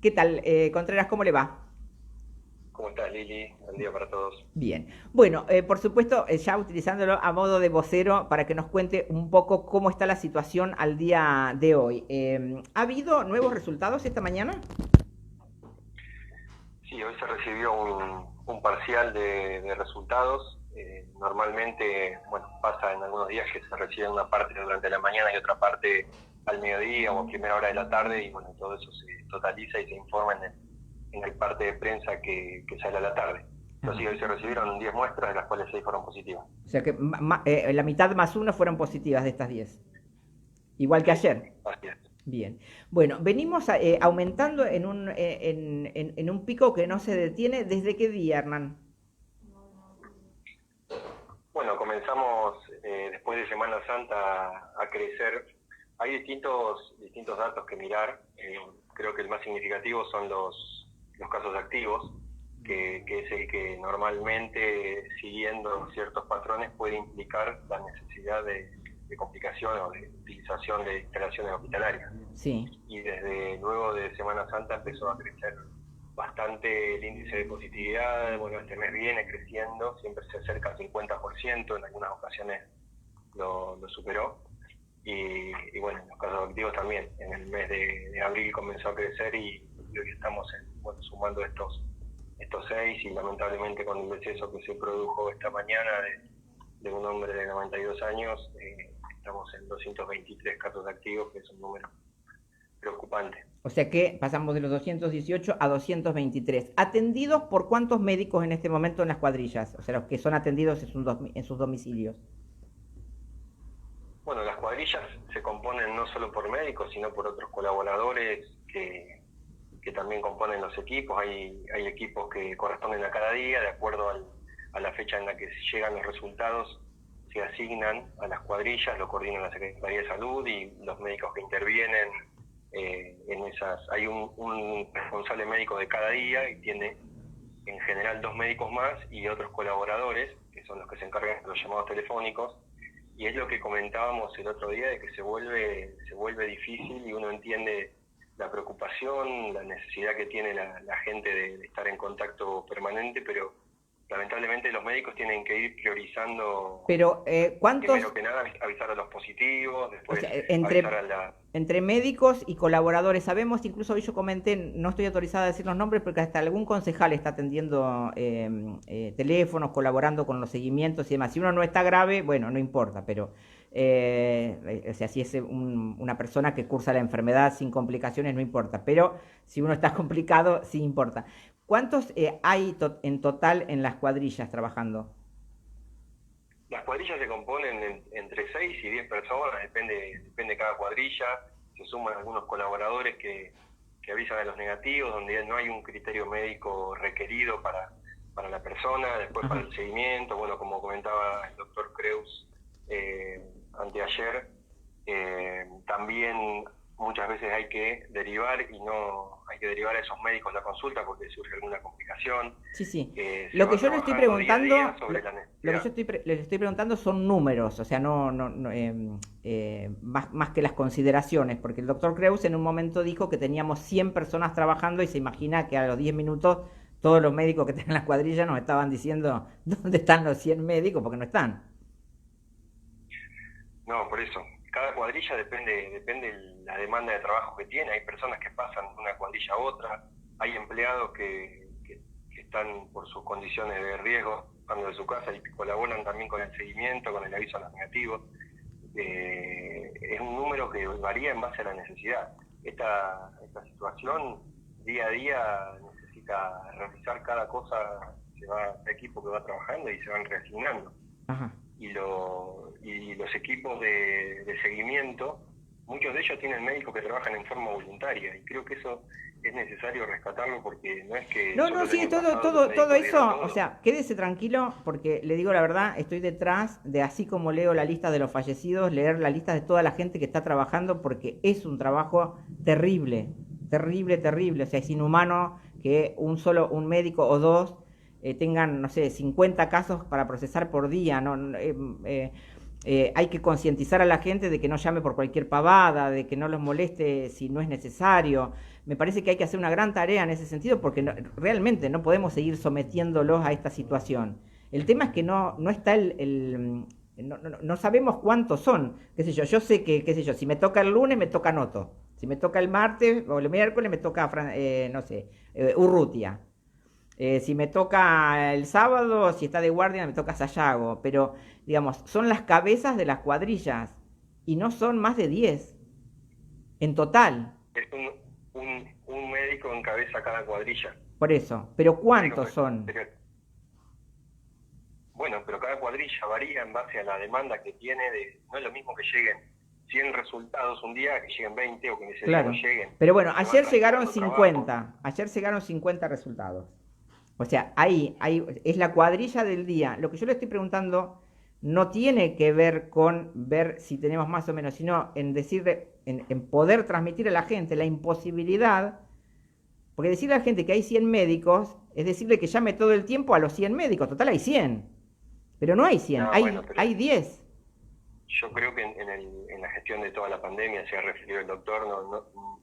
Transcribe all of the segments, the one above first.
¿Qué tal, Contreras? ¿Cómo le va? ¿Cómo estás, Lili? Buen día para todos. Bien. Bueno, por supuesto, ya utilizándolo a modo de vocero para que nos cuente un poco cómo está la situación al día de hoy. ¿Ha habido nuevos resultados esta mañana? Sí, hoy se recibió un parcial de resultados. Normalmente, bueno, pasa en algunos días que se recibe una parte durante la mañana y otra parte al mediodía o a primera hora de la tarde, y bueno, todo eso se totaliza y se informa en el parte de prensa que sale a la tarde. Pero Ajá. sí, hoy se recibieron 10 muestras, de las cuales 6 fueron positivas. O sea que la mitad más uno fueron positivas de estas 10. Igual que Sí, ayer. así es. Bien. Bueno, venimos aumentando en un pico que no se detiene. ¿Desde qué día, Hernán? Bueno, comenzamos después de Semana Santa a crecer. Hay distintos datos que mirar. Creo que el más significativo son los casos activos, que es el que normalmente, siguiendo ciertos patrones, puede implicar la necesidad de complicación o de utilización de instalaciones hospitalarias. Sí. Y desde luego de Semana Santa empezó a crecer bastante el índice de positividad. Bueno, este mes viene creciendo, siempre se acerca al 50%, en algunas ocasiones lo superó. Y bueno, en los casos activos también. En el mes de abril comenzó a crecer y hoy estamos bueno, sumando estos 6, y lamentablemente con el deceso que se produjo esta mañana de un hombre de 92 años, estamos en 223 casos activos, que es un número preocupante. O sea que pasamos de los 218 a 223. ¿Atendidos por cuántos médicos en este momento en las cuadrillas? O sea, los que son atendidos en sus domicilios. Bueno, las cuadrillas se componen no solo por médicos, sino por otros colaboradores que también componen los equipos. Hay equipos que corresponden a cada día, de acuerdo a la fecha en la que llegan los resultados, se asignan a las cuadrillas, lo coordina la Secretaría de Salud y los médicos que intervienen en esas. Hay un responsable médico de cada día y tiene en general 2 médicos más y otros colaboradores, que son los que se encargan de los llamados telefónicos. Y es lo que comentábamos el otro día, de que se vuelve difícil, y uno entiende la preocupación, la necesidad que tiene la gente de estar en contacto permanente, pero lamentablemente los médicos tienen que ir priorizando, Pero, ¿cuántos, primero que nada, avisar a los positivos, o después sea, avisar a la... entre médicos y colaboradores, sabemos, incluso hoy yo comenté, no estoy autorizada a decir los nombres porque hasta algún concejal está atendiendo teléfonos, colaborando con los seguimientos y demás. Si uno no está grave, bueno, no importa, pero o sea, si es una persona que cursa la enfermedad sin complicaciones, no importa, pero si uno está complicado, sí importa. ¿Cuántos hay en total en las cuadrillas trabajando? Las cuadrillas se componen entre 6 y 10 personas, depende de cada cuadrilla. Se suman algunos colaboradores que avisan de los negativos, donde no hay un criterio médico requerido para la persona, después para Ajá. el seguimiento. Bueno, como comentaba el doctor Creus anteayer, también muchas veces hay que derivar, y no hay que derivar a esos médicos la consulta porque surge alguna complicación. Sí, sí. Se Lo que va yo le estoy trabajando día a día preguntando, sobre la lo que yo necesidad. les estoy preguntando son números, o sea, más que las consideraciones, porque el doctor Creus en un momento dijo que teníamos 100 personas trabajando y se imagina que a los 10 minutos todos los médicos que están en la cuadrilla nos estaban diciendo dónde están los 100 médicos, porque no están. No, por eso. Cada cuadrilla depende de la demanda de trabajo que tiene. Hay personas que pasan de una cuadrilla a otra. Hay empleados que están por sus condiciones de riesgo trabajando de su casa y que colaboran también con el seguimiento, con el aviso a los negativos. Es un número que varía en base a la necesidad. Esta situación día a día necesita revisar cada cosa, cada equipo que va trabajando, y se van reasignando. Ajá. Y los equipos de seguimiento, muchos de ellos tienen médicos que trabajan en forma voluntaria, y creo que eso es necesario rescatarlo, porque no es que No, no, solo el sí, año pasado los todo médicos dieron eso, o todo. sea, quédese tranquilo porque le digo la verdad, estoy detrás de, así como leo la lista de los fallecidos, leer la lista de toda la gente que está trabajando, porque es un trabajo terrible, terrible, terrible. O sea, es inhumano que un médico o dos tengan, no sé, 50 casos para procesar por día, ¿no? Hay que concientizar a la gente de que no llame por cualquier pavada, de que no los moleste si no es necesario. Me parece que hay que hacer una gran tarea en ese sentido porque realmente no podemos seguir sometiéndolos a esta situación. El tema es que no está no sabemos cuántos son. Qué sé yo sé que, qué sé yo, si me toca el lunes me toca Noto. Si me toca el martes o el miércoles me toca, no sé, Urrutia. Si me toca el sábado, si está de guardia, me toca Sayago. Pero, digamos, son las cabezas de las cuadrillas y no son más de 10 en total. Es un médico encabeza cada cuadrilla. Por eso. Pero ¿cuántos son? Bueno, pero cada cuadrilla varía en base a la demanda que tiene. No es lo mismo que lleguen 100 resultados un día que lleguen 20 o que ese día no lleguen. Pero bueno, ayer llegaron 50. Ayer llegaron 50 resultados. O sea, ahí es la cuadrilla del día. Lo que yo le estoy preguntando no tiene que ver con ver si tenemos más o menos, sino en decirle, en poder transmitir a la gente la imposibilidad, porque decirle a la gente que hay 100 médicos es decirle que llame todo el tiempo a los 100 médicos. Total, hay 100. Pero no hay 100, hay 10. Yo creo que en la gestión de toda la pandemia, se ha referido el doctor,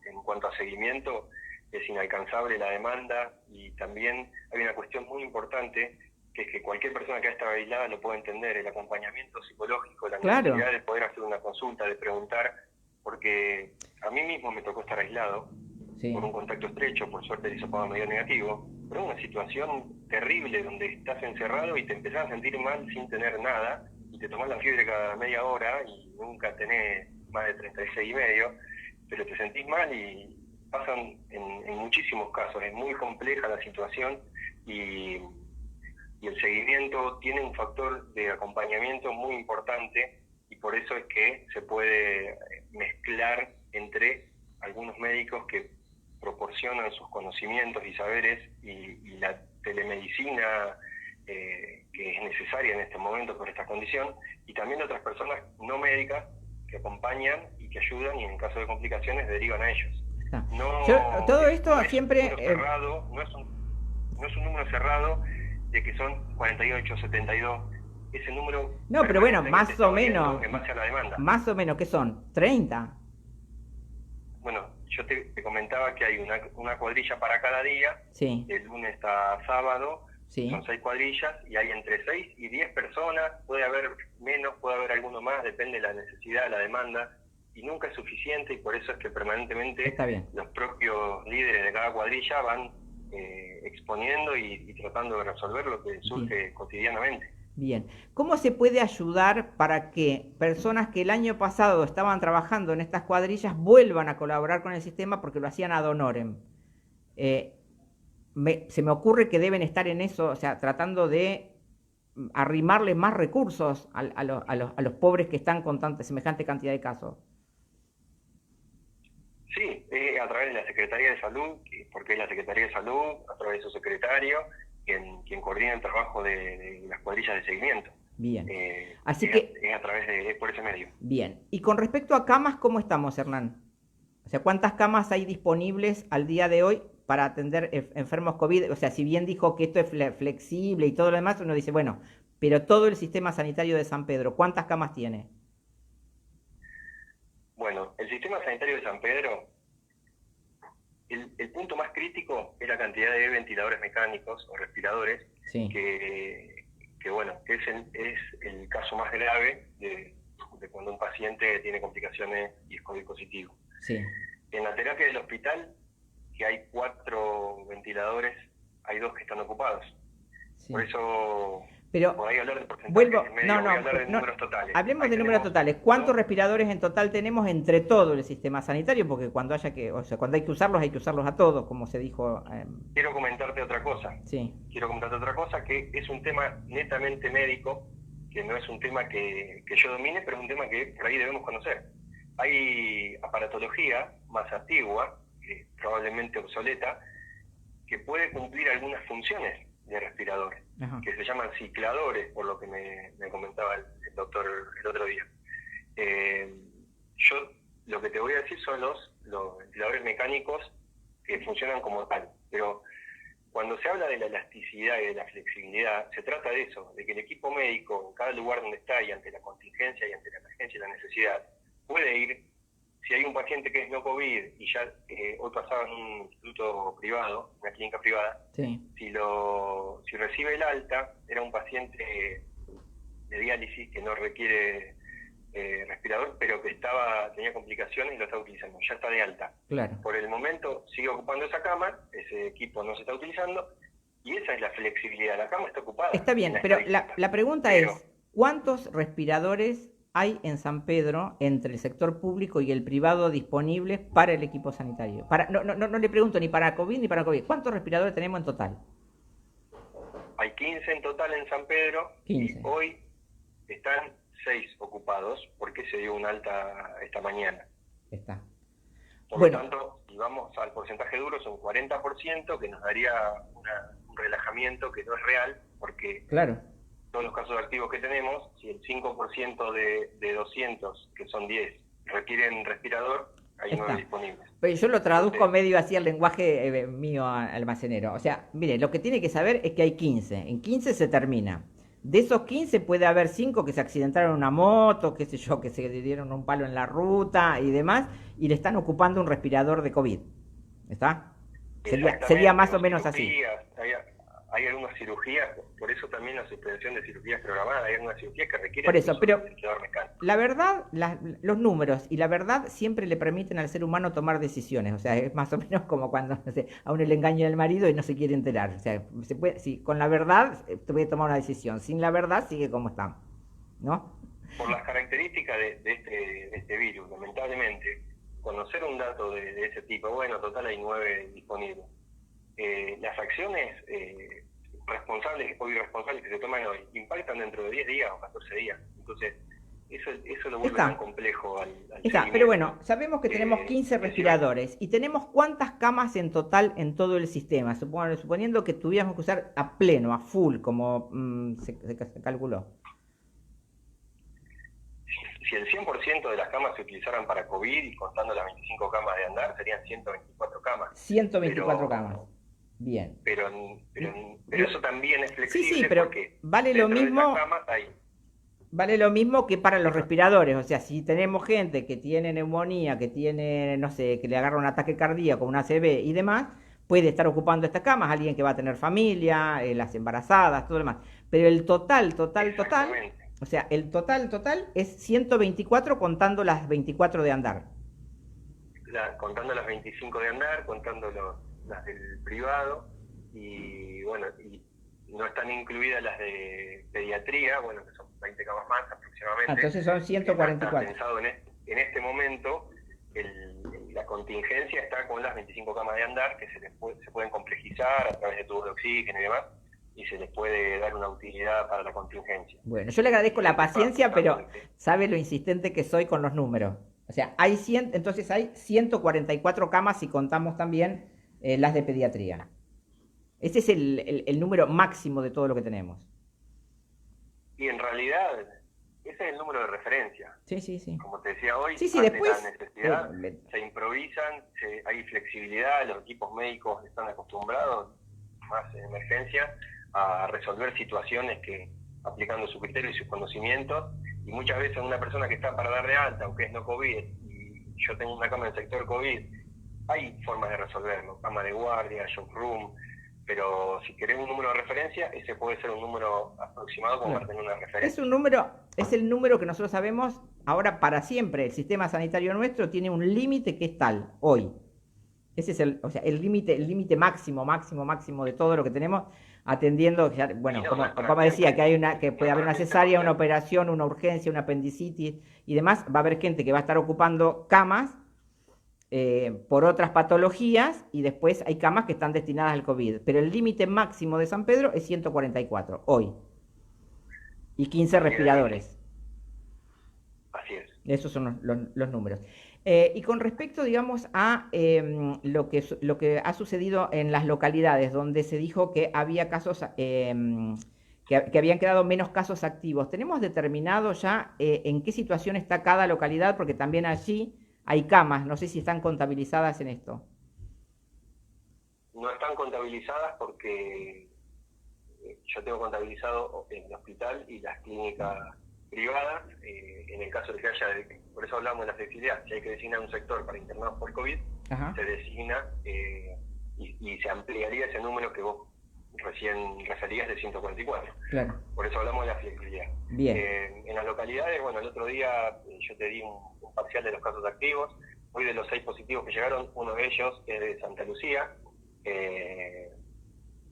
en cuanto a seguimiento, es inalcanzable la demanda, y también hay una cuestión muy importante, que es que cualquier persona que ha estado aislada lo puede entender, el acompañamiento psicológico, la necesidad de poder hacer una consulta, de preguntar, porque a mí mismo me tocó estar aislado, por un contacto estrecho, por suerte el hisopado me dio negativo, pero es una situación terrible donde estás encerrado y te empezás a sentir mal sin tener nada, y te tomás la fiebre cada media hora y nunca tenés más de 36,5, pero te sentís mal y pasan en muchísimos casos. Es muy compleja la situación y el seguimiento tiene un factor de acompañamiento muy importante, y por eso es que se puede mezclar entre algunos médicos que proporcionan sus conocimientos y saberes y la telemedicina que es necesaria en este momento por esta condición, y también otras personas no médicas que acompañan y que ayudan, y en caso de complicaciones derivan a ellos. Todo esto siempre... No es un número cerrado de que son 48, 72. Ese número... No, pero bueno, más o menos... En base a la demanda. Más o menos, ¿qué son? ¿30? Bueno, yo te comentaba que hay una cuadrilla para cada día, de lunes a sábado, son 6 cuadrillas, y hay entre 6 y 10 personas, puede haber menos, puede haber alguno más, depende de la necesidad, de la demanda, y nunca es suficiente, y por eso es que permanentemente los propios líderes de cada cuadrilla van exponiendo y tratando de resolver lo que surge cotidianamente. Bien, ¿cómo se puede ayudar para que personas que el año pasado estaban trabajando en estas cuadrillas vuelvan a colaborar con el sistema porque lo hacían ad honorem? Se me ocurre que deben estar en eso, o sea, tratando de arrimarle más recursos a los pobres que están con semejante cantidad de casos. Sí, a través de la Secretaría de Salud, porque es la Secretaría de Salud, a través de su secretario, quien coordina el trabajo de las cuadrillas de seguimiento. Bien. Así que es a través por ese medio. Bien. Y con respecto a camas, ¿cómo estamos, Hernán? O sea, ¿cuántas camas hay disponibles al día de hoy para atender enfermos COVID? O sea, si bien dijo que esto es flexible y todo lo demás, uno dice, bueno, pero todo el sistema sanitario de San Pedro, ¿cuántas camas tiene? Bueno, el sistema sanitario de San Pedro, el punto más crítico es la cantidad de ventiladores mecánicos o respiradores, que es el caso más grave de cuando un paciente tiene complicaciones y es COVID positivo. En la terapia del hospital, que hay 4 ventiladores, hay 2 que están ocupados. Por eso... Pero por ahí hablar de porcentajes, hablar de números totales. Hablemos de números totales. ¿Cuántos respiradores en total tenemos entre todo el sistema sanitario? Porque cuando hay que usarlos a todos, como se dijo. Quiero comentarte otra cosa. Que es un tema netamente médico, que no es un tema que yo domine, pero es un tema que por ahí debemos conocer. Hay aparatología más antigua, probablemente obsoleta, que puede cumplir algunas funciones de respirador, que se llaman cicladores, por lo que me comentaba el doctor el otro día. Yo lo que te voy a decir son los ventiladores mecánicos que funcionan como tal, pero cuando se habla de la elasticidad y de la flexibilidad, se trata de eso, de que el equipo médico, en cada lugar donde está y ante la contingencia y ante la emergencia y la necesidad, puede ir, si hay un paciente que es no COVID y ya hoy pasaba en un instituto privado, una clínica privada, Sí. si recibe el alta, era un paciente de diálisis que no requiere respirador, pero que tenía complicaciones y lo está utilizando, ya está de alta. Claro. Por el momento sigue ocupando esa cama, ese equipo no se está utilizando, y esa es la flexibilidad, la cama está ocupada. Está bien, pero la pregunta es, ¿cuántos respiradores hay en San Pedro entre el sector público y el privado disponibles para el equipo sanitario? No le pregunto ni para COVID ni para COVID. ¿Cuántos respiradores tenemos en total? Hay 15 en total en San Pedro 15. Y hoy están 6 ocupados porque se dio un alta esta mañana. Está. Por lo tanto, si vamos al porcentaje duro, son 40%, que nos daría un relajamiento que no es real, porque claro, todos los casos activos que tenemos, si el 5% de 200, que son 10, requieren respirador, hay 9 disponibles. Pero yo lo traduzco medio así al lenguaje mío almacenero. O sea, mire, lo que tiene que saber es que hay 15. En 15 se termina. De esos 15 puede haber 5 que se accidentaron en una moto, qué sé yo, que se dieron un palo en la ruta y demás, y le están ocupando un respirador de COVID. ¿Está? Sería más o menos así. Hay algunas cirugías, por eso también la suspensión de cirugías programadas, hay algunas cirugías que requieren por eso, pero ventilador mecánico. La verdad, los números y la verdad siempre le permiten al ser humano tomar decisiones. O sea, es más o menos como cuando, no sé, a uno le engaña el marido y no se quiere enterar. O sea, con la verdad puede tomar una decisión, sin la verdad sigue como está, ¿no? Por las características de este virus, lamentablemente, conocer un dato de ese tipo, bueno, total hay 9 disponibles. Las acciones responsables o irresponsables que se toman hoy impactan dentro de 10 días o 14 días. Entonces, eso lo vuelve tan complejo al pero bueno, sabemos que tenemos 15 respiradores y tenemos ¿cuántas camas en total en todo el sistema? Suponiendo que tuviéramos que usar a pleno, a full, como se calculó. Si el 100% de las camas se utilizaran para COVID y contando las 25 camas de andar, serían 124 camas. 124 camas. Bien. Pero eso también es flexible. Sí, pero porque vale lo mismo. Vale lo mismo que para los respiradores. O sea, si tenemos gente que tiene neumonía, que tiene, no sé, que le agarra un ataque cardíaco, una ACV y demás, puede estar ocupando estas camas alguien que va a tener familia, las embarazadas, todo lo demás. Pero el total, o sea, el total es 124 contando las 24 de andar. Contando las 25 de andar, contando las del privado, y bueno, y no están incluidas las de pediatría, bueno, que son 20 camas más aproximadamente. Entonces son 144. Está pensado en este momento, la contingencia está con las 25 camas de andar, que se pueden complejizar a través de tubos de oxígeno y demás, y se les puede dar una utilidad para la contingencia. Bueno, yo le agradezco la paciencia, pero sabe lo insistente que soy con los números. O sea, entonces hay 144 camas si contamos también las de pediatría. Ese es el número máximo de todo lo que tenemos. Y en realidad, ese es el número de referencia. Sí. Como te decía hoy, después, la necesidad, se improvisan, hay flexibilidad, los equipos médicos están acostumbrados, más en emergencia, a resolver situaciones aplicando su criterio y sus conocimientos, y muchas veces una persona que está para dar de alta, aunque es no COVID, y yo tengo una cama en el sector COVID, hay formas de resolverlo, cama de guardia, shock room, pero si querés un número de referencia, ese puede ser un número aproximado como para tener una referencia. Es el número que nosotros sabemos ahora para siempre. El sistema sanitario nuestro tiene un límite que es tal, hoy. Ese es el límite máximo de todo lo que tenemos, atendiendo, bueno, como decía, que puede haber una cesárea, una operación, una urgencia, una apendicitis y demás. Va a haber gente que va a estar ocupando camas por otras patologías, y después hay camas que están destinadas al COVID. Pero el límite máximo de San Pedro es 144, hoy. Y 15 respiradores. Así es. Esos son los números. Y con respecto, digamos, a lo que ha sucedido en las localidades donde se dijo que había casos, que habían quedado menos casos activos, ¿tenemos determinado ya en qué situación está cada localidad? Porque también allí hay camas, no sé si están contabilizadas en esto. no están contabilizadas porque yo tengo contabilizado el hospital y las clínicas privadas, en el caso de que haya, por eso hablamos de la flexibilidad, si hay que designar un sector para internados por COVID, Ajá. se designa y se ampliaría ese número que vos recién referías de 144. Claro. Por eso hablamos de la flexibilidad. Bien. En las localidades, bueno, el otro día yo te di un parcial de los casos activos. Hoy de los 6 positivos que llegaron, uno de ellos es de Santa Lucía, que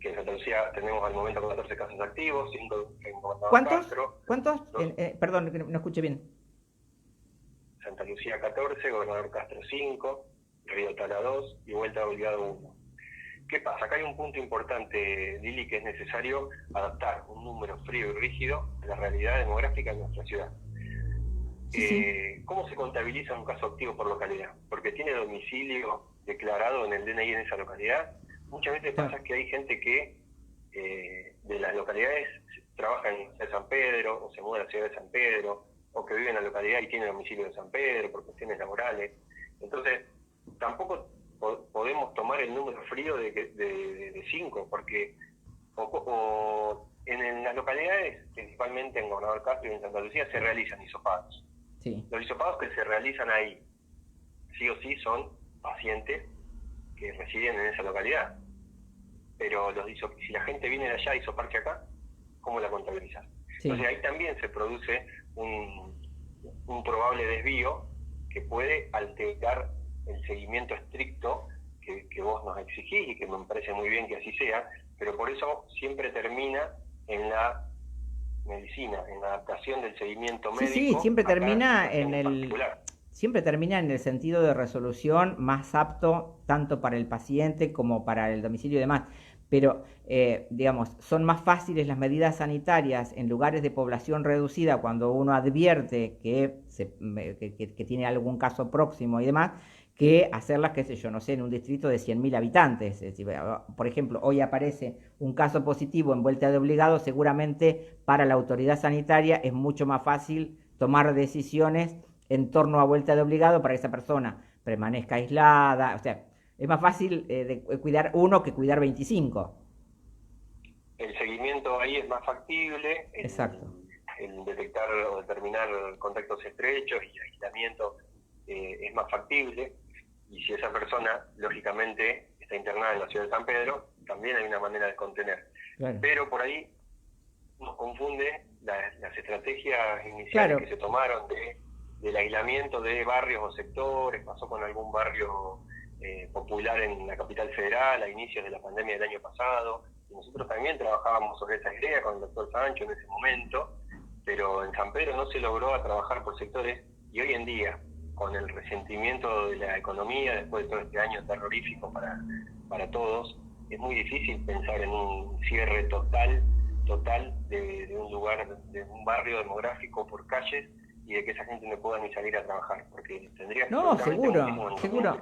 en Santa Lucía tenemos al momento 14 casos activos, 5 en Gobernador ¿Cuántos? Castro. ¿Cuántos? Perdón, que no escuché bien. Santa Lucía 14, Gobernador Castro 5, Río Tala 2 y Vuelta de Obligado 1. ¿Qué pasa? Acá hay un punto importante, Lili, que es necesario adaptar un número frío y rígido a la realidad demográfica de nuestra ciudad. Sí. ¿Cómo se contabiliza un caso activo por localidad? Porque tiene domicilio declarado en el DNI en esa localidad. Muchas veces pasa que hay gente que de las localidades trabaja en San Pedro o se muda a la ciudad de San Pedro o que vive en la localidad y tiene domicilio de San Pedro por cuestiones laborales. Entonces, tampoco podemos tomar el número frío de 5, porque en las localidades, principalmente en Gobernador Castro y en Santa Lucía, se realizan hisopados. Sí. Los hisopados que se realizan ahí, sí o sí, son pacientes que residen en esa localidad. Pero si la gente viene de allá a hisoparse acá, ¿cómo la contabilizas? Sí. Entonces ahí también se produce un probable desvío que puede alterar el seguimiento estricto que vos nos exigís y que me parece muy bien que así sea, pero por eso siempre termina en la medicina, en la adaptación del seguimiento médico. Sí, siempre termina siempre termina en el sentido de resolución más apto tanto para el paciente como para el domicilio y demás. Pero, digamos, son más fáciles las medidas sanitarias en lugares de población reducida cuando uno advierte que tiene algún caso próximo y demás, que hacerlas, qué sé yo, no sé, en un distrito de 100.000 habitantes. Es decir, por ejemplo, hoy aparece un caso positivo en Vuelta de Obligado, seguramente para la autoridad sanitaria es mucho más fácil tomar decisiones en torno a Vuelta de Obligado para que esa persona permanezca aislada, o sea, es más fácil de cuidar uno que cuidar 25. El seguimiento ahí es más factible. Exacto. El detectar o determinar contactos estrechos y aislamiento es más factible. Y si esa persona, lógicamente, está internada en la ciudad de San Pedro, también hay una manera de contener. Claro. Pero por ahí nos confunde las estrategias iniciales que se tomaron del aislamiento de barrios o sectores. Pasó con algún barrio popular en la capital federal a inicios de la pandemia del año pasado, y nosotros también trabajábamos sobre esa idea con el doctor Sancho en ese momento, pero en San Pedro no se logró trabajar por sectores, y hoy en día, con el resentimiento de la economía después de todo este año terrorífico para todos, es muy difícil pensar en un cierre total de un lugar, de un barrio demográfico por calles, y de que esa gente no pueda ni salir a trabajar, porque tendría que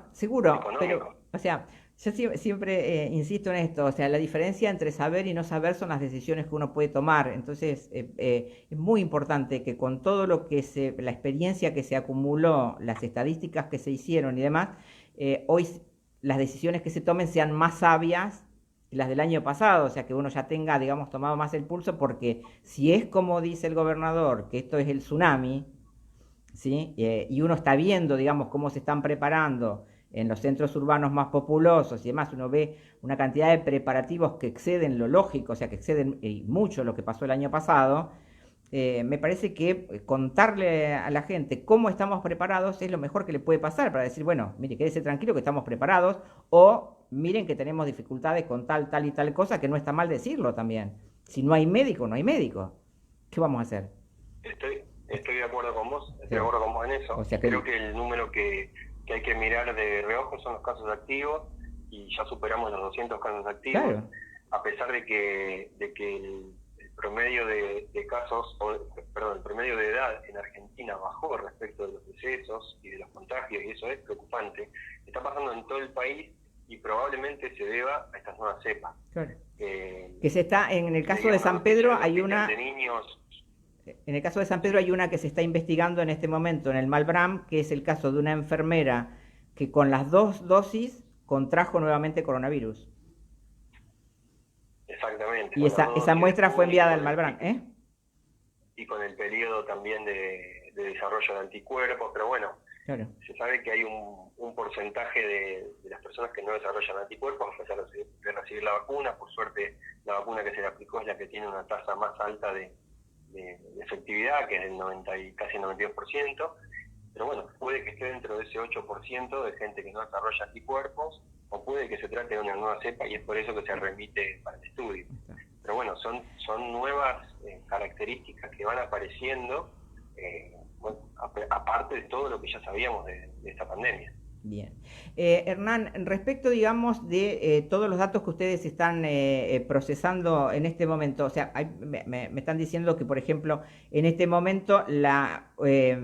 seguro, pero, o sea, yo siempre insisto en esto, o sea, la diferencia entre saber y no saber son las decisiones que uno puede tomar. Entonces, es muy importante que con todo lo que la experiencia que se acumuló, las estadísticas que se hicieron y demás, hoy las decisiones que se tomen sean más sabias que las del año pasado, o sea, que uno ya tenga, digamos, tomado más el pulso, porque si es como dice el gobernador, que esto es el tsunami, ¿sí? Y uno está viendo, digamos, cómo se están preparando en los centros urbanos más populosos y demás, uno ve una cantidad de preparativos que exceden lo lógico, o sea, que exceden mucho lo que pasó el año pasado. Me parece que contarle a la gente cómo estamos preparados es lo mejor que le puede pasar, para decir, bueno, mire, quédese tranquilo que estamos preparados, o miren que tenemos dificultades con tal y tal cosa, que no está mal decirlo también. Si no hay médico, no hay médico. ¿Qué vamos a hacer? Estoy de acuerdo con vos, estoy de acuerdo con vos en eso. O sea que creo que el número que hay que mirar de reojo son los casos activos, y ya superamos los 200 casos activos, claro. A pesar de que el promedio de casos, el promedio de edad en Argentina bajó respecto de los decesos y de los contagios, y eso es preocupante. Está pasando en todo el país y probablemente se deba a estas nuevas cepas. Claro. Que se está, en el caso de San Pedro hay una... De niños. En el caso de San Pedro hay una que se está investigando en este momento en el Malbrán, que es el caso de una enfermera que con las 2 dosis contrajo nuevamente coronavirus. exactamente. Y Bueno, esa, dos esa dosis muestra de fue Sputnik enviada al Malbrán, ¿eh? y con el periodo también de desarrollo de anticuerpos, pero bueno, Claro. se sabe que hay un porcentaje de las personas que no desarrollan anticuerpos a pesar de recibir la vacuna. Por suerte, la vacuna que se le aplicó es la que tiene una tasa más alta de efectividad, que es del 90 y casi el 92%, pero bueno, puede que esté dentro de ese 8% de gente que no desarrolla anticuerpos, o puede que se trate de una nueva cepa y es por eso que se remite para el estudio. Pero bueno, son nuevas características que van apareciendo, bueno, aparte de todo lo que ya sabíamos de esta pandemia. Bien. Hernán, respecto, digamos, de todos los datos que ustedes están procesando en este momento, o sea, me están diciendo que, por ejemplo, en este momento la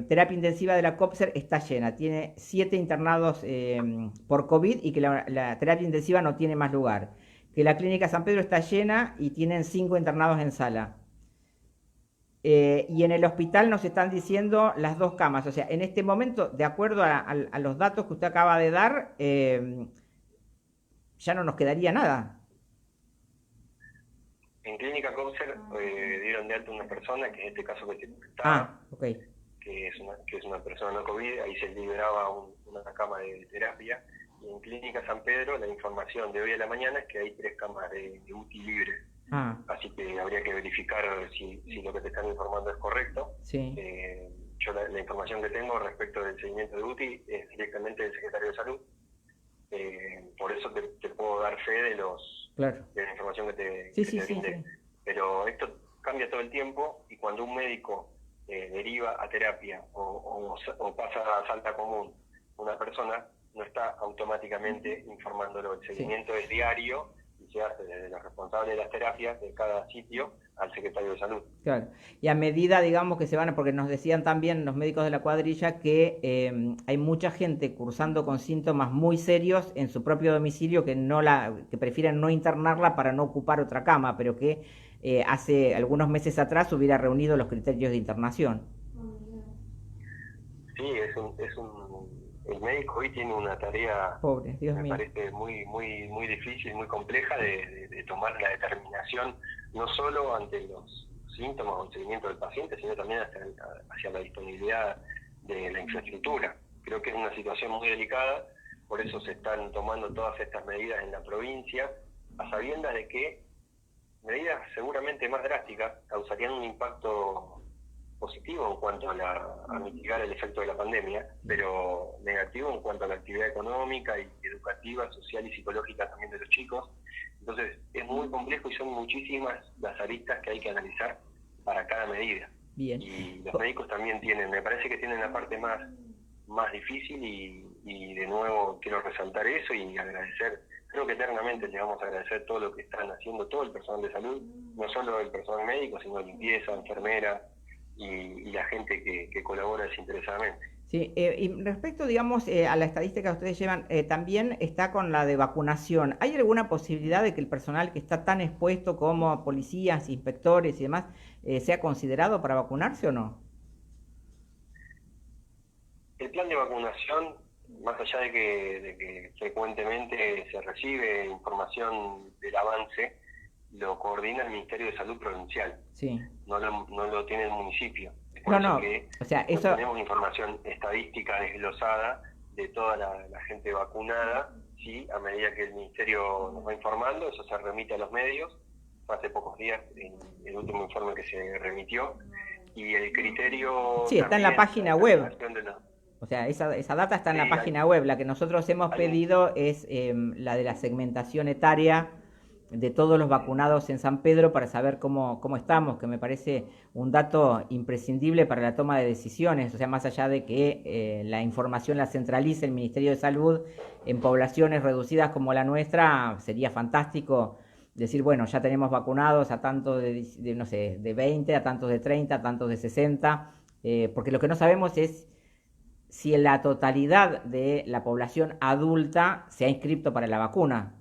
terapia intensiva de la COPSER está llena, tiene 7 internados por COVID y que la terapia intensiva no tiene más lugar, que la clínica San Pedro está llena y tienen 5 internados en sala. Y en el hospital nos están diciendo las 2 camas. O sea, en este momento, de acuerdo a los datos que usted acaba de dar, ya no nos quedaría nada. En Clínica COPSER dieron de alta una persona, que en este caso que te comentaba, Okay. que es una persona no COVID, ahí se liberaba una cama de terapia. Y en Clínica San Pedro la información de hoy a la mañana es que hay 3 camas de UTI libres. Así que habría que verificar si lo que te están informando es correcto. Sí. Yo la información que tengo respecto del seguimiento de UTI es directamente del secretario de Salud. Por eso te puedo dar fe de la información que te brindé. Sí. Pero esto cambia todo el tiempo y cuando un médico deriva a terapia o pasa a sala común una persona, no está automáticamente informándolo. El seguimiento es diario y se hace desde los responsables de las terapias de cada sitio al secretario de Salud. Claro. Y a medida, digamos, que se van, porque nos decían también los médicos de la cuadrilla que hay mucha gente cursando con síntomas muy serios en su propio domicilio que prefieren no internarla para no ocupar otra cama, pero que hace algunos meses atrás hubiera reunido los criterios de internación. Sí, el médico hoy tiene una tarea, pobre, Dios mío, parece muy difícil, muy compleja de tomar la determinación, no solo ante los síntomas o el seguimiento del paciente, sino también hacia la disponibilidad de la infraestructura. Creo que es una situación muy delicada, por eso se están tomando todas estas medidas en la provincia, a sabiendas de que medidas seguramente más drásticas causarían un impacto positivo en cuanto a mitigar el efecto de la pandemia, pero negativo en cuanto a la actividad económica y educativa, social y psicológica también de los chicos. Entonces es muy complejo y son muchísimas las aristas que hay que analizar para cada medida. Bien. Y los médicos también me parece que tienen la parte más difícil y de nuevo quiero resaltar eso y agradecer. Creo que eternamente le vamos a agradecer todo lo que están haciendo todo el personal de salud, no solo el personal médico, sino limpieza, enfermera, y la gente que colabora desinteresadamente. Sí, y respecto, digamos, a la estadística que ustedes llevan, también está con la de vacunación. ¿Hay alguna posibilidad de que el personal que está tan expuesto como policías, inspectores y demás, sea considerado para vacunarse o no? El plan de vacunación, más allá de que frecuentemente se recibe información del avance, lo coordina el Ministerio de Salud Provincial. Sí. No lo tiene el municipio. Por eso o sea, eso... tenemos información estadística desglosada de toda la gente vacunada, sí, a medida que el Ministerio nos va informando, eso se remite a los medios. Hace pocos días, el último informe que se remitió, y el criterio... Sí, está en la página web. O sea, esa data está en la página web. La que nosotros hemos pedido es la de la segmentación etaria de todos los vacunados en San Pedro para saber cómo estamos, que me parece un dato imprescindible para la toma de decisiones. O sea, más allá de que la información la centralice el Ministerio de Salud en poblaciones reducidas como la nuestra, sería fantástico decir, bueno, ya tenemos vacunados a tantos no sé, de 20, a tantos de 30, a tantos de 60, porque lo que no sabemos es si en la totalidad de la población adulta se ha inscrito para la vacuna.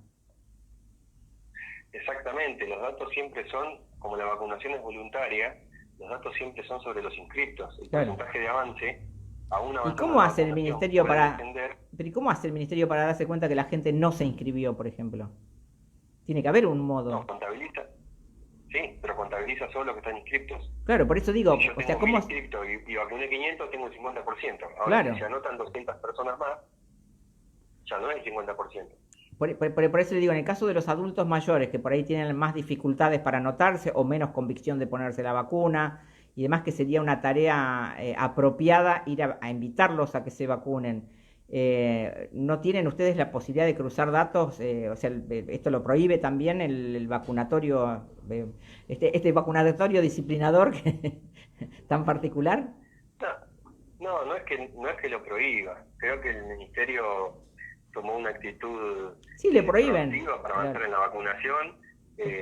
Exactamente, los datos siempre son, como la vacunación es voluntaria, los datos siempre son sobre los inscriptos. El porcentaje de avance aún avanza. ¿Y cómo hace el ministerio pero ¿y cómo hace el ministerio para darse cuenta que la gente no se inscribió, por ejemplo? Tiene que haber un modo. No, pero contabiliza solo los que están inscriptos. Claro, por eso digo, Si yo o tengo sea, 1000 ¿cómo? inscriptos y vacuné 500, tengo un 50%. Ahora, Claro. si se anotan 200 personas más, ya no es el 50%. Por eso le digo, en el caso de los adultos mayores que por ahí tienen más dificultades para anotarse o menos convicción de ponerse la vacuna y demás, que sería una tarea apropiada ir a invitarlos a que se vacunen. ¿No tienen ustedes la posibilidad de cruzar datos? O sea, esto lo prohíbe también el vacunatorio, este vacunatorio disciplinador tan particular. No es que lo prohíba. Creo que el Ministerio tomó una actitud Sí, le prohíben. proactiva para avanzar en la vacunación,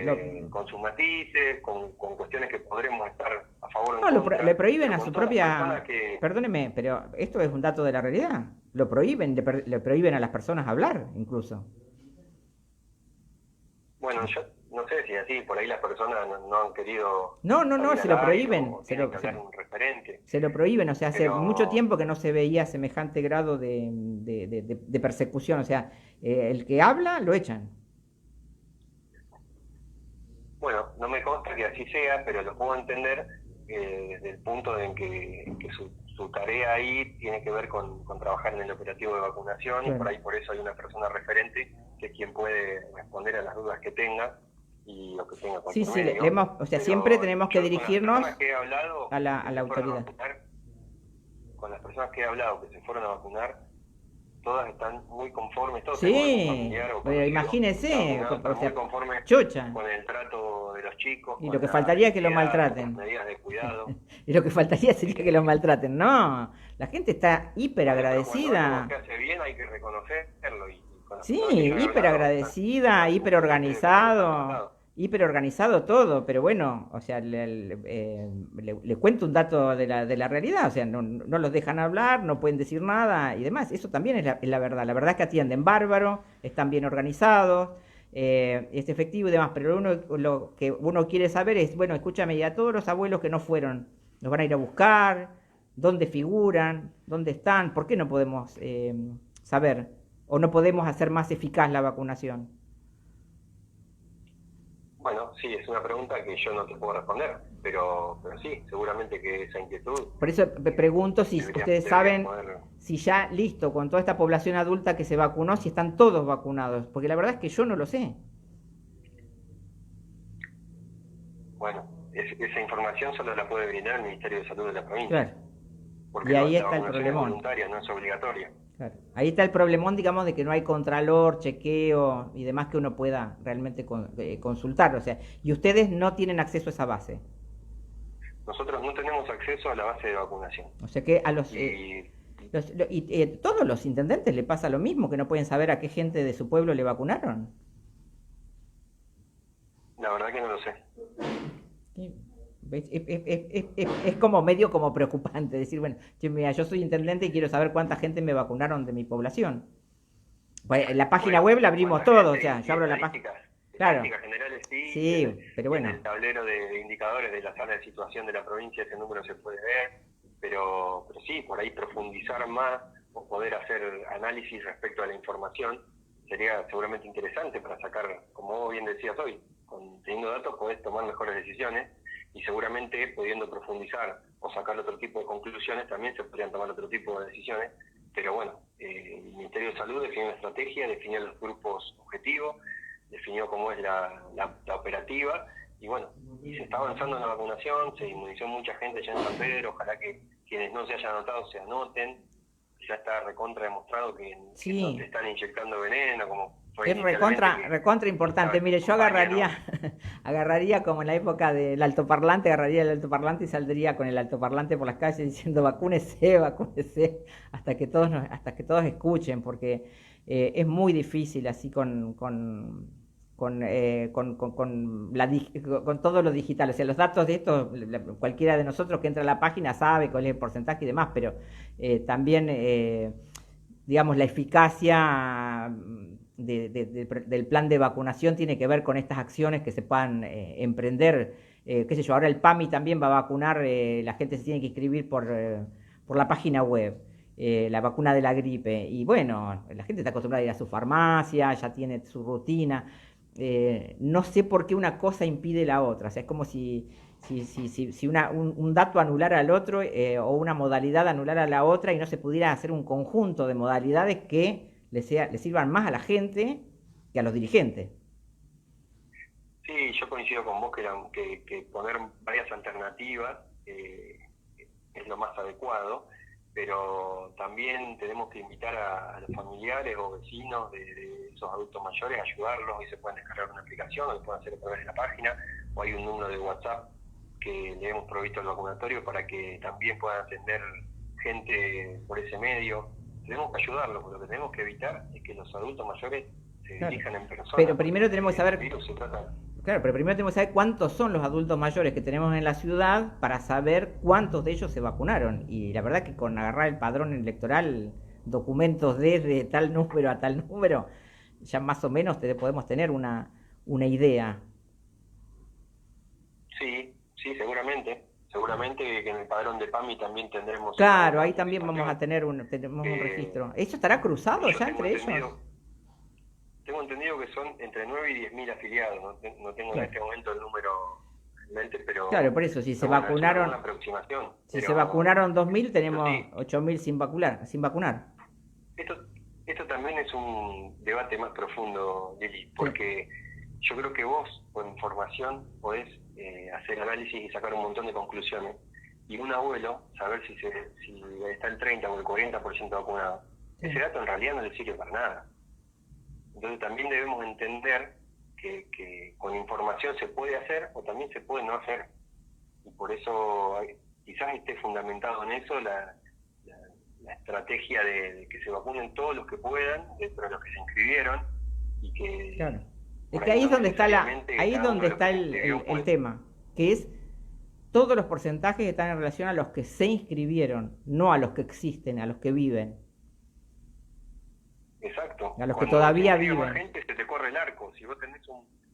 Lo- con sus matices, con cuestiones que podremos estar a favor o No, en contra, le prohíben pero a con su todas las personas propia... que, Perdóneme, pero esto es un dato de la realidad. Lo prohíben, le prohíben a las personas hablar, incluso. bueno, yo no sé si así, por ahí las personas no han querido No, no, no, salir se al lo aire prohíben. o tienen que hablar un referente, Se lo prohíben, o sea, hace mucho pero tiempo que no se veía semejante grado de persecución. O sea, el que habla, lo echan. bueno, no me consta que así sea, pero lo puedo entender desde el punto en que su tarea ahí tiene que ver con trabajar en el operativo de vacunación y Claro. por eso hay una persona referente que es quien puede responder a las dudas que tenga y lo que tenga Sí, cualquier sí, medio. o sea, siempre Pero tenemos que yo con las dirigirnos personas que he hablado a que la se fueron a autoridad. vacunar, con las personas que he hablado que se fueron a vacunar, todas están muy conformes, todos tengo algún Sí, familiar o pero conocido que está imagínese, vacunado, o están muy sea, conformes chocha. con el trato de los chicos, Y lo con que la faltaría es que lo limpieza, con las maltraten. medidas de cuidado. Y lo que faltaría sería que lo maltraten. No, la gente está hiper Bueno, pero cuando algo se agradecida. hace bien hay que reconocerlo y con las Sí, personas que yo he hiper hablado agradecida, están hiper muy contentos de cómo los han tratado. hiper organizado todo, pero bueno, o sea, le cuento un dato de la realidad, o sea, no los dejan hablar, no pueden decir nada y demás, eso también es la verdad, la verdad es que atienden bárbaro, están bien organizados, es efectivo y demás, pero lo que uno quiere saber es, bueno, escúchame, y a todos los abuelos que no fueron, los van a ir a buscar, dónde figuran, dónde están, ¿por qué no podemos saber? ¿O no podemos hacer más eficaz la vacunación? Bueno, sí, es una pregunta que yo no te puedo responder, pero sí, seguramente que esa inquietud Por eso me pregunto si ustedes deberían saben poder. si ya listo, con toda esta población adulta que se vacunó, si están todos vacunados, porque la verdad es que yo no lo sé. Bueno, esa información solo la puede brindar el Ministerio de Salud de la provincia, Claro. porque Y ahí la está el vacunación es problemón. voluntaria, no es obligatoria. Claro. Ahí está el problemón, digamos, de que no hay contralor, chequeo y demás que uno pueda realmente consultar. O sea, y ustedes no tienen acceso a esa base. Nosotros no tenemos acceso a la base de vacunación. O sea que a Y todos los intendentes le pasa lo mismo, que no pueden saber a qué gente de su pueblo le vacunaron. la verdad que no lo sé. Sí. Es como medio como preocupante decir, bueno, che, mira, yo soy intendente y quiero saber cuánta gente me vacunaron de mi población. Pues en la página Bueno, web la abrimos cuánta todo, o gente sea, yo abro la página. estadísticas, Claro, estadísticas generales sí, sí, pero y en bueno, el tablero de indicadores de la sala de situación de la provincia ese número se puede ver, pero sí, por ahí profundizar más o poder hacer análisis respecto a la información sería seguramente interesante para sacar, como vos bien decías hoy, teniendo datos podés tomar mejores decisiones y seguramente pudiendo profundizar o sacar otro tipo de conclusiones también se podrían tomar otro tipo de decisiones, pero bueno, el Ministerio de Salud definió una estrategia, definió los grupos objetivos, definió cómo es la operativa y bueno, y se está avanzando en la vacunación, se inmunizó mucha gente ya en San Pedro, ojalá que quienes no se hayan anotado se anoten, ya está recontra demostrado que no sí, te están inyectando veneno como fue es inicialmente recontra que importante. estaba Mire, en yo campaña, ¿no? agarraría como en la época del altoparlante, agarraría el altoparlante y saldría con el altoparlante por las calles diciendo vacúnese, vacúnese, hasta que todos escuchen, porque es muy difícil así con todo lo digital. O sea, los datos de esto, cualquiera de nosotros que entra a la página sabe cuál es el porcentaje y demás, pero también, digamos, la eficacia del plan de vacunación tiene que ver con estas acciones que se puedan emprender. Qué sé yo, ahora el PAMI también va a vacunar, la gente se tiene que inscribir por la página web. La vacuna de la gripe y bueno, la gente está acostumbrada a ir a su farmacia, ya tiene su rutina, no sé por qué una cosa impide la otra. O sea, es como si un dato anulara al otro o una modalidad anulara a la otra y no se pudiera hacer un conjunto de modalidades que le sirvan más a la gente que a los dirigentes. Sí, yo coincido con vos que poner varias alternativas es lo más adecuado, pero también tenemos que invitar a los familiares o vecinos de esos adultos mayores a ayudarlos. Y se pueden descargar una aplicación, lo pueden hacer a través de la página, o hay un número de WhatsApp que le hemos provisto al vacunatorio para que también puedan atender gente por ese medio. Tenemos que ayudarlos, porque lo que tenemos que evitar es que los adultos mayores se Claro. dirijan en persona. Pero primero tenemos que saber, el virus se trata. claro, pero primero tenemos que saber cuántos son los adultos mayores que tenemos en la ciudad para saber cuántos de ellos se vacunaron. Y la verdad que con agarrar el padrón electoral, documentos desde tal número a tal número, ya más o menos podemos tener una idea. Sí, sí, seguramente. Seguramente que en el padrón de PAMI también tendremos Claro, una ahí también vamos a participación. tenemos un Eh, registro. ¿Eso estará cruzado yo ya entre ellos? tengo entendido que son entre 9 y 10.000 afiliados. No tengo en Claro. este momento el número en mente, Claro, por eso, si se bueno, es una vacunaron, buena aproximación. si se vacunaron 2.000, Pero tenemos sí, 8.000 sin vacunar. esto, esto también es un debate más profundo, Lili, Sí, porque yo creo que vos, con información, podés hacer análisis y sacar un montón de conclusiones. Y un abuelo, saber si está el 30 o el 40% vacunado, sí. ese dato en realidad no le sirve para nada. Entonces también debemos entender que con información se puede hacer o también se puede no hacer. Y por eso quizás esté fundamentado en eso la estrategia de que se vacunen todos los que puedan, dentro de los que se inscribieron, y que Claro. Es por que ahí ahí es no donde está necesariamente ahí es cada uno donde de los está que se inscribió el puede. tema, que es todos los porcentajes están en relación a los que se inscribieron, no a los que existen, a los que viven, Exacto. a los que Cuando se todavía inscribe más viven. gente, se te corre el arco. Si vos tenés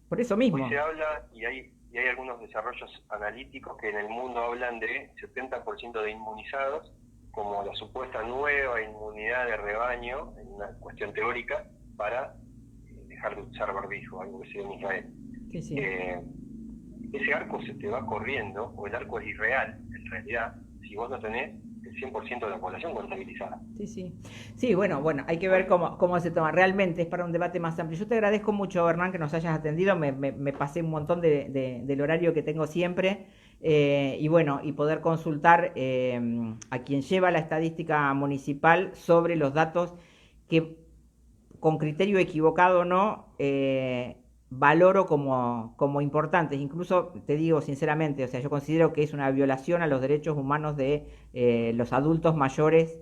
Por eso Hoy se mismo. habla, y hay algunos desarrollos analíticos que en el mundo hablan de 70% de inmunizados como la supuesta nueva inmunidad de rebaño, en una cuestión teórica, para dejar de usar barbijo, algo que se dio en Israel. Sí, sí. Ese arco se te va corriendo, o el arco es irreal, en realidad, si vos no tenés el 100% de la población contabilizada. Sí, sí. Sí, bueno, hay que ver cómo se toma. Realmente es para un debate más amplio. Yo te agradezco mucho, Hernán, que nos hayas atendido. Me pasé un montón del horario que tengo siempre. Y bueno, y poder consultar a quien lleva la estadística municipal sobre los datos que, con criterio equivocado o no, valoro como importantes. Incluso te digo sinceramente, o sea, yo considero que es una violación a los derechos humanos de los adultos mayores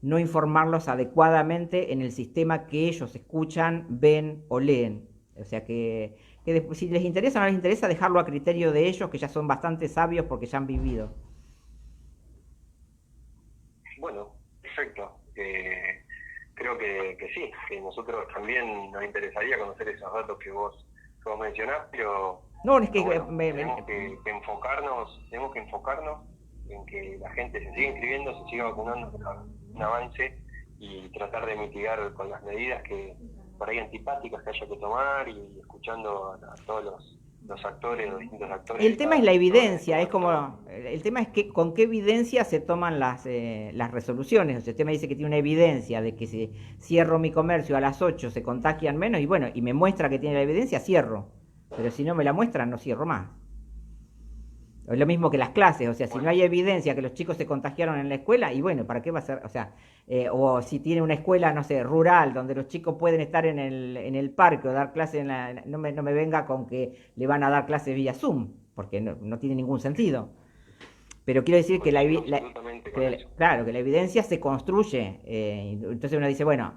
no informarlos adecuadamente en el sistema que ellos escuchan, ven o leen. O sea que después, si les interesa o no les interesa, dejarlo a criterio de ellos, que ya son bastante sabios porque ya han vivido. Bueno, perfecto. Creo que sí, que nosotros también nos interesaría conocer esos datos que vos mencionás, pero No, es que bueno, tenemos que enfocarnos en que la gente se siga inscribiendo, se siga vacunando, un avance, y tratar de mitigar con las medidas que por ahí antipáticas que haya que tomar, y escuchando a todos los actores, los distintos actores. El tema es la evidencia, es como, el tema es que con qué evidencia se toman las resoluciones. O sea, usted me dice que tiene una evidencia de que si cierro mi comercio a las 8 se contagian menos, y bueno, y me muestra que tiene la evidencia, cierro. Pero si no me la muestran, no cierro más. Es lo mismo que las clases, o sea, si no hay evidencia que los chicos se contagiaron en la escuela, y bueno, ¿para qué va a ser? O sea, o si tiene una escuela, no sé, rural, donde los chicos pueden estar en el parque o dar clases no me venga con que le van a dar clases vía Zoom, porque no tiene ningún sentido. Pero quiero decir que claro, que la evidencia se construye. Entonces uno dice, bueno,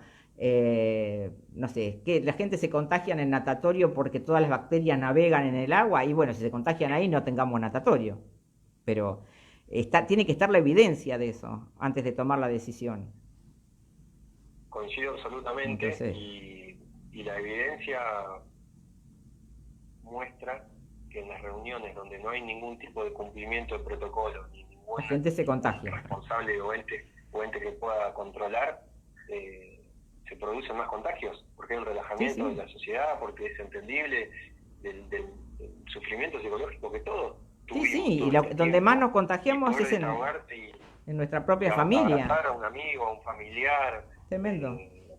no sé, que la gente se contagia en el natatorio porque todas las bacterias navegan en el agua, y bueno, si se contagian ahí no tengamos natatorio. Pero tiene que estar la evidencia de eso antes de tomar la decisión. Coincido absolutamente. Entonces, y la evidencia muestra que en las reuniones donde no hay ningún tipo de cumplimiento de protocolo, ni ningún la gente se contagia. responsable o ente que pueda controlar, se producen más contagios, porque hay un Sí, relajamiento de sí, la sociedad, porque es entendible del sufrimiento psicológico que todos sí, sí, tuvimos y todo este donde más tiempo, nos y contagiamos poder es desahogarte en nuestra y propia familia. abrazar a un amigo, a un familiar. Tremendo. eh,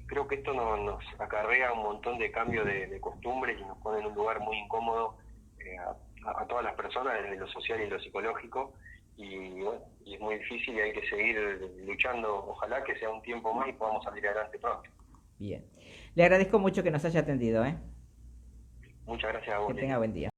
Creo que esto nos acarrea un montón de cambios de costumbres y nos pone en un lugar muy incómodo a todas las personas, desde lo social y lo psicológico, y bueno, y es muy difícil y hay que seguir luchando. Ojalá que sea un tiempo más y podamos salir adelante pronto. Bien. Le agradezco mucho que nos haya atendido, ¿eh? Muchas gracias a Que vos, tenga Lili. buen día.